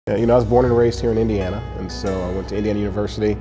I was born and raised here in Indiana, and so I went to Indiana University.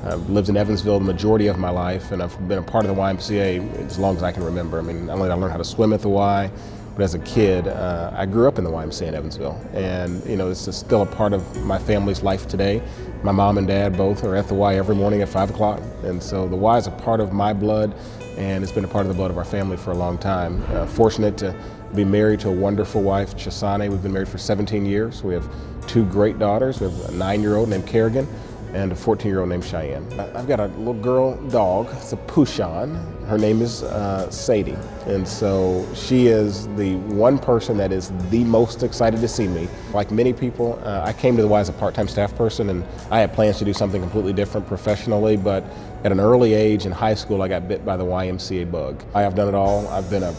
I've lived in Evansville the majority of my life, and I've been a part of the YMCA as long as I can remember. I mean, not only did I learn how to swim at the Y, but as a kid, I grew up in the YMCA in Evansville, and it's just still a part of my family's life today. My mom and dad both are at the Y every morning at 5 o'clock, and so the Y is a part of my blood, and it's been a part of the blood of our family for a long time. Fortunate to be married to a wonderful wife, Chisane. We've been married for 17 years. We have two great daughters. We have a 9-year-old named Kerrigan and a 14-year-old named Cheyenne. I've got a little girl dog, it's a Pouchon. Her name is Sadie, and so she is the one person that is the most excited to see me. Like many people, I came to the Y as a part-time staff person, and I had plans to do something completely different professionally, but at an early age in high school, I got bit by the YMCA bug. I have done it all. I've been an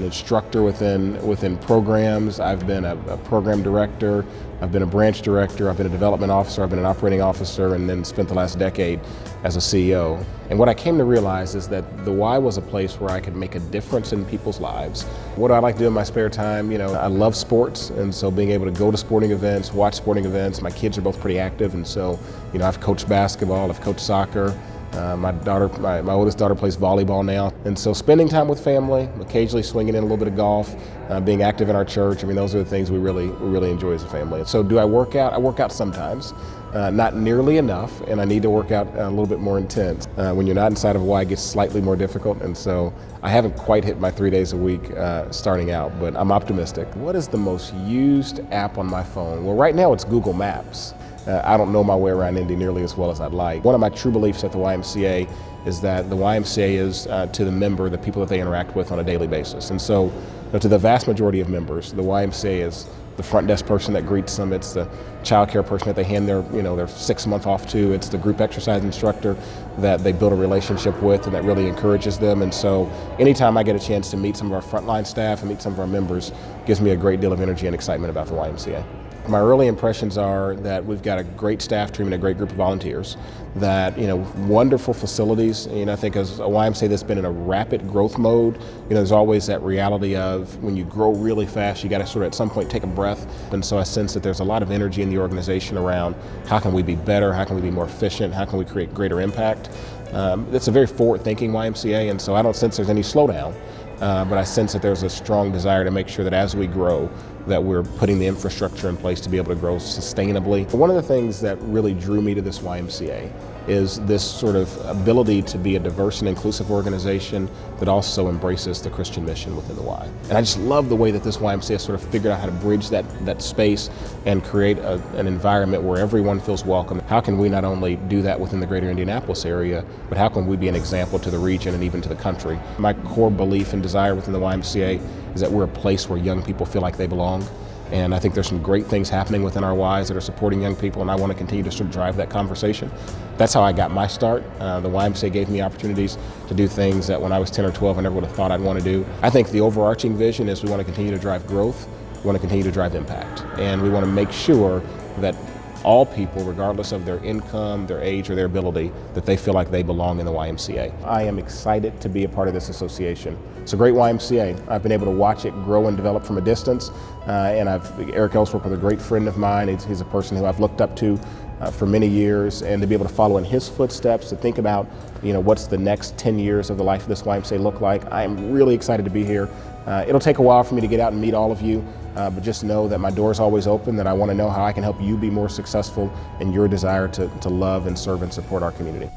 instructor within programs. I've been a program director. I've been a branch director. I've been a development officer. I've been an operating officer, and then spent the last decade as a CEO. And what I came to realize is that the Y was a place where I could make a difference in people's lives. What do I like to do in my spare time? I love sports, and so being able to go to sporting events, watch sporting events. My kids are both pretty active, and so I've coached basketball, I've coached soccer. My oldest daughter plays volleyball now, and so spending time with family, occasionally swinging in a little bit of golf, being active in our church. I mean, those are the things we really enjoy as a family. So, do I work out? I work out sometimes, not nearly enough, and I need to work out a little bit more intense. When you're not inside of Y, it gets slightly more difficult, and so I haven't quite hit my 3 days a week starting out, but I'm optimistic. What is the most used app on my phone? Well, right now it's Google Maps. I don't know my way around Indy nearly as well as I'd like. One of my true beliefs at the YMCA is that the YMCA is to the member the people that they interact with on a daily basis. And so to the vast majority of members, the YMCA is the front desk person that greets them. It's the child care person that they hand their 6 month off to. It's the group exercise instructor that they build a relationship with and that really encourages them. And so anytime I get a chance to meet some of our frontline staff and meet some of our members, gives me a great deal of energy and excitement about the YMCA. My early impressions are that we've got a great staff team and a great group of volunteers, that, wonderful facilities. I think as a YMCA that's been in a rapid growth mode, there's always that reality of when you grow really fast, you got to sort of at some point take a breath. And so I sense that there's a lot of energy in the organization around how can we be better, how can we be more efficient, how can we create greater impact. It's a very forward-thinking YMCA, and so I don't sense there's any slowdown. But I sense that there's a strong desire to make sure that as we grow, that we're putting the infrastructure in place to be able to grow sustainably. One of the things that really drew me to this YMCA is this sort of ability to be a diverse and inclusive organization that also embraces the Christian mission within the Y. And I just love the way that this YMCA sort of figured out how to bridge that space and create an environment where everyone feels welcome. How can we not only do that within the greater Indianapolis area, but how can we be an example to the region and even to the country? My core belief and desire within the YMCA is that we're a place where young people feel like they belong. And I think there's some great things happening within our Ys that are supporting young people, and I want to continue to sort of drive that conversation. That's how I got my start. The YMCA gave me opportunities to do things that when I was 10 or 12 I never would have thought I'd want to do. I think the overarching vision is we want to continue to drive growth, we want to continue to drive impact, and we want to make sure that all people, regardless of their income, their age, or their ability, that they feel like they belong in the YMCA. I am excited to be a part of this association. It's a great YMCA. I've been able to watch it grow and develop from a distance, and Eric Ellsworth was a great friend of mine. He's a person who I've looked up to for many years, and to be able to follow in his footsteps, to think about what's the next 10 years of the life of this YMCA look like. I am really excited to be here. It'll take a while for me to get out and meet all of you, but just know that my door is always open, that I want to know how I can help you be more successful in your desire to love and serve and support our community.